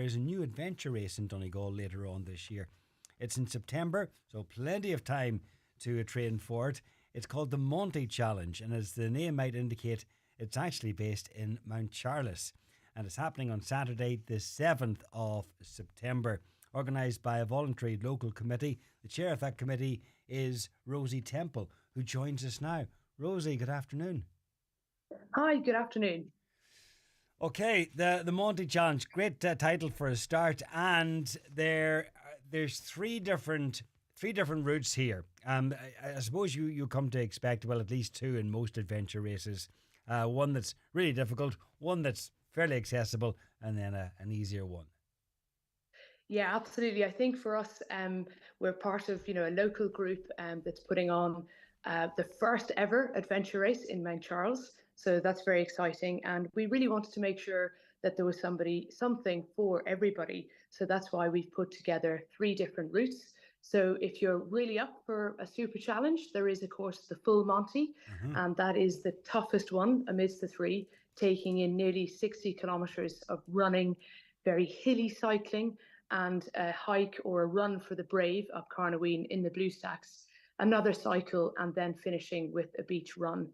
there's a new adventure race in Donegal later on this year. It's in September, so plenty of time to train for it. It's called the Monte Challenge, and as the name might indicate, it's actually based in Mountcharles. And it's happening on Saturday, the 7th of September, organised by a voluntary local committee. The chair of that committee is Rosy Temple, who joins us now. Rosy, good afternoon. Hi, good afternoon. Okay, the Monte Challenge, great title for a start, and there's three different routes here. I suppose you come to expect, well, at least two in most adventure races. One that's really difficult, one that's fairly accessible, and then an easier one. Yeah, absolutely. I think for us, we're part of a local group that's putting on the first ever adventure race in Mountcharles. So that's very exciting, and we really wanted to make sure that there was something for everybody. So that's why we've put together three different routes. So if you're really up for a super challenge, there is, of course, the full Monte, and that is the toughest one amidst the three, taking in nearly 60 kilometres of running, very hilly cycling, and a hike or a run for the brave up Carnarvon in the Blue Stacks, another cycle, and then finishing with a beach run.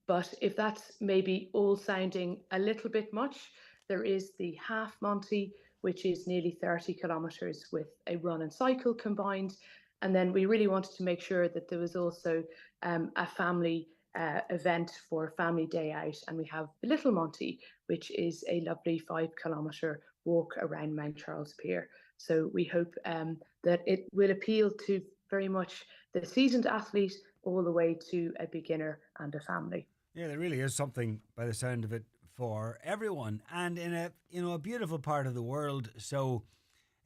But if that's maybe all sounding a little bit much, there is the half Monte, which is nearly 30 kilometres with a run and cycle combined. And then we really wanted to make sure that there was also a family event for family day out. And we have the Little Monte, which is a lovely 5 kilometre walk around Mountcharles Pier. So we hope that it will appeal to very much the seasoned athlete all the way to a beginner and a family. Yeah, there really is something by the sound of it for everyone, and in a beautiful part of the world. So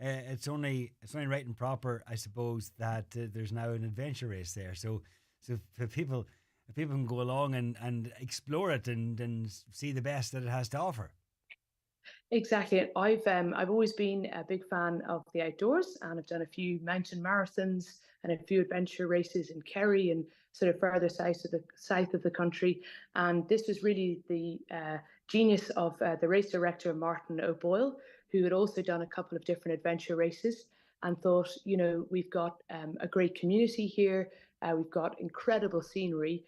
it's only right and proper, I suppose, that there's now an adventure race there. So for people, if people can go along and explore it and see the best that it has to offer. Exactly. I've always been a big fan of the outdoors, and I've done a few mountain marathons and a few adventure races in Kerry and sort of further south of the country. And this was really the genius of the race director Martin O'Boyle, who had also done a couple of different adventure races, and thought, we've got a great community here. We've got incredible scenery.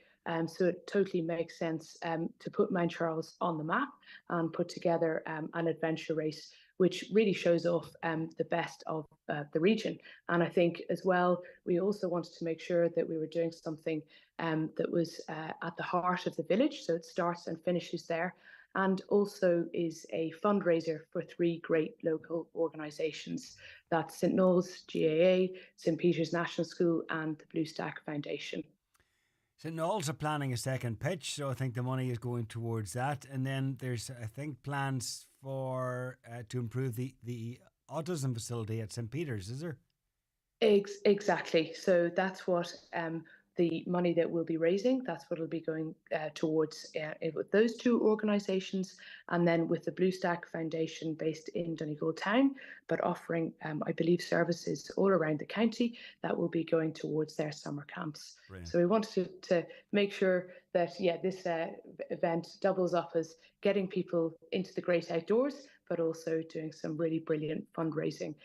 So it totally makes sense to put Mountcharles on the map and put together an adventure race, which really shows off the best of the region. And I think as well, we also wanted to make sure that we were doing something that was at the heart of the village. So it starts and finishes there. And also is a fundraiser for three great local organisations. That's St Noel's GAA, St Peter's National School, and the Blue Stack Foundation. St Noel's are planning a second pitch, so I think the money is going towards that. And then there's, I think, plans for to improve the autism facility at St Peter's, is there? Exactly. So that's what the money that we'll be raising, that's what it'll be going towards with those two organisations. And then with the Blue Stack Foundation based in Donegal town, but offering, I believe, services all around the county, that will be going towards their summer camps. Brilliant. So we wanted to make sure that, this event doubles up as getting people into the great outdoors, but also doing some really brilliant fundraising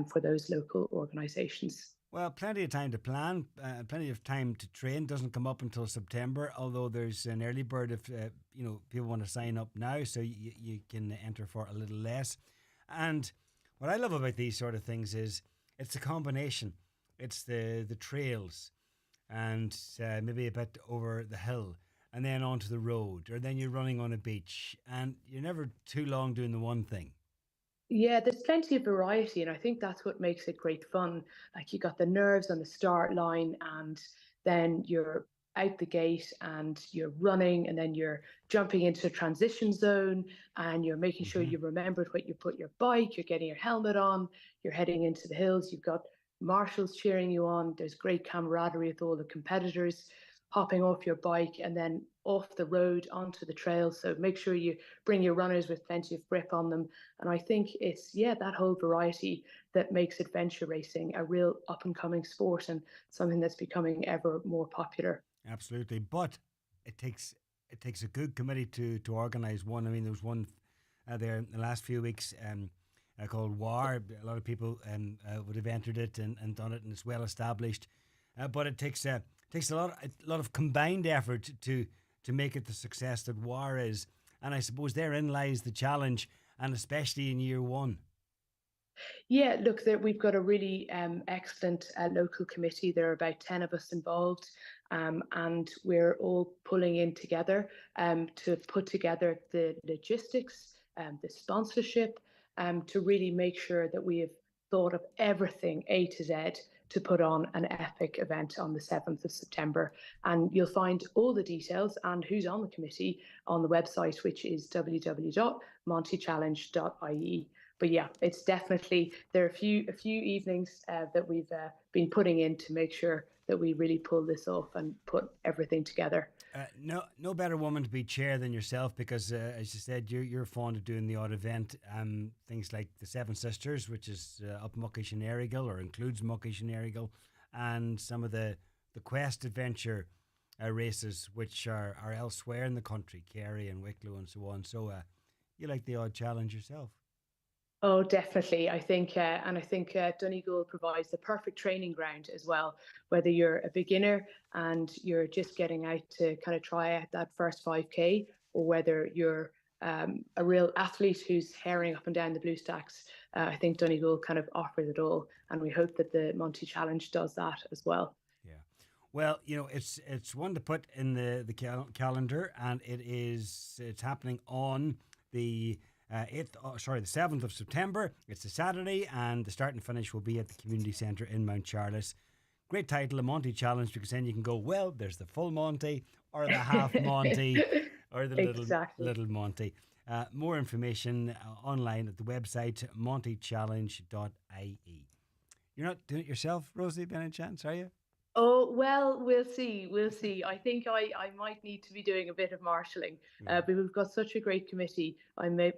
for those local organisations. Well, plenty of time to plan, plenty of time to train. Doesn't come up until September, although there's an early bird if people want to sign up now, so you can enter for a little less. And what I love about these sort of things is it's a combination. It's the trails and maybe a bit over the hill and then onto the road, or then you're running on a beach, and you're never too long doing the one thing. Yeah, there's plenty of variety, and I think that's what makes it great fun. Like you got the nerves on the start line, and then you're out the gate and you're running, and then you're jumping into a transition zone, and you're making sure Mm-hmm. you remembered what you put your bike, you're getting your helmet on, you're heading into the hills, you've got marshals cheering you on. There's great camaraderie with all the competitors, hopping off your bike and then off the road onto the trail. So make sure you bring your runners with plenty of grip on them. And I think it's, that whole variety that makes adventure racing a real up and coming sport and something that's becoming ever more popular. Absolutely. But it takes a good committee to organise one. I mean, there was one there in the last few weeks called WAR. A lot of people would have entered it and done it, and it's well established. But it takes a lot of combined effort to make it the success that WAR is. And I suppose therein lies the challenge, and especially in year one. Yeah, look, there, we've got a really excellent local committee. There are about 10 of us involved, and we're all pulling in together to put together the logistics, the sponsorship, to really make sure that we have thought of everything A to Z to put on an epic event on the 7th of September. And you'll find all the details and who's on the committee on the website, which is www.montechallenge.ie. But yeah, it's definitely, there are a few evenings that we've been putting in to make sure that we really pull this off and put everything together. No better woman to be chair than yourself, because as you said, you're fond of doing the odd event. Things like the Seven Sisters, which is up Muckish and Errigal, or includes Muckish and Errigal, and some of the Quest Adventure races, which are elsewhere in the country, Kerry and Wicklow and so on. So you like the odd challenge yourself. Oh, definitely. I think Donegal provides the perfect training ground as well. Whether you're a beginner and you're just getting out to kind of try out that first 5K, or whether you're a real athlete who's herring up and down the blue stacks, I think Donegal kind of offers it all, and we hope that the Monte Challenge does that as well. Yeah. Well, it's one to put in the calendar, and it's happening on the 7th of September. It's a Saturday, and the start and finish will be at the community centre in Mountcharles. Great title, a Monte Challenge, because then you can go, well, there's the full Monte, or the half Monte, or the little Monte. More information online at the website montechallenge.ie. You're not doing it yourself, Rosie, by any chance, are you? Oh, well, we'll see. We'll see. I think I might need to be doing a bit of marshalling, Yeah. but we've got such a great committee.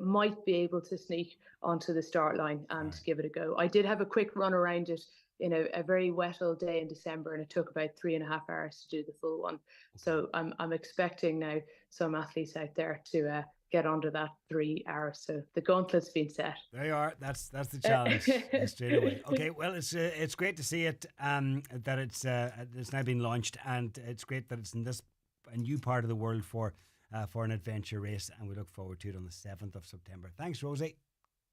Might be able to sneak onto the start line and Right. give it a go. I did have a quick run around it in a very wet old day in December, and it took about 3.5 hours to do the full one. Okay. So I'm expecting now some athletes out there to get under that 3 hours. So the gauntlet's been set. There you are. That's the challenge straight away. Okay, well, it's great to see it that it's now been launched, and it's great that it's in this a new part of the world for an adventure race, and we look forward to it on the 7th of September. Thanks, Rosie.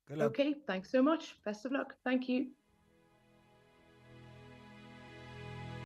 Good luck. Okay, thanks so much. Best of luck. Thank you.